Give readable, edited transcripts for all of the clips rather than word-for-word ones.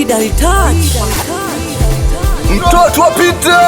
Legendary Touch. Mtoto wa Peter.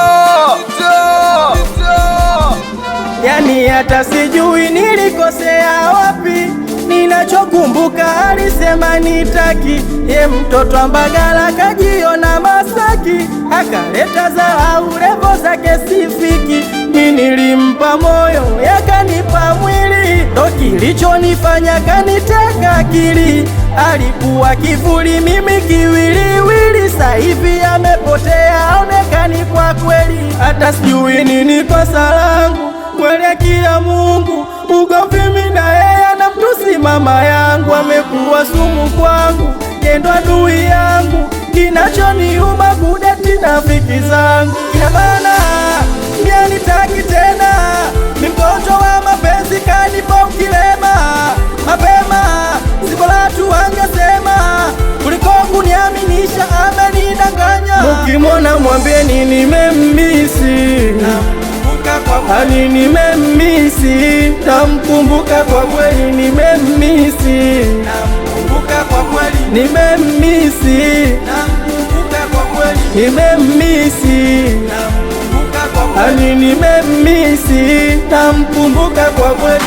Yani hata sijui nilikosea wapi, ninachokumbuka alisema nitaki. Ye mtoto wa Mbagala kajiona Masaki, akaleta dharau revo zake sifiki. Mimi nilimpa moyo yakanipa mwili, ndo kilichonifanya kaniteka akili. Alikuwa kivuli mimi kiwiliwili, sasa hivi amepotea aonekani kwa kweli. Hata sijui nini kosa langu kuelekea Mungu, ugomvi mimi na yeye na mtusi mama yangu. Amekuwa sumu kwangu, yendo adui yangu, kinachoniuma kudeti na rafiki zangu. Ina maana mimi nitaki tena, mgonjwa wa mapenzi kanipa ukilema. Mapema sibora tu angesema, kuliko kuniaminisha amenidanganya. Mukimwona mwambieni nimemisi, ani nimemisi, namkumbuka kwa kweli, nimemisi, namkumbuka kwa kweli, nimemisi, namkumbuka kwa kweli, nimemisi, namkumbuka kwa kweli, ani nimemisi, namkumbuka kwa kweli.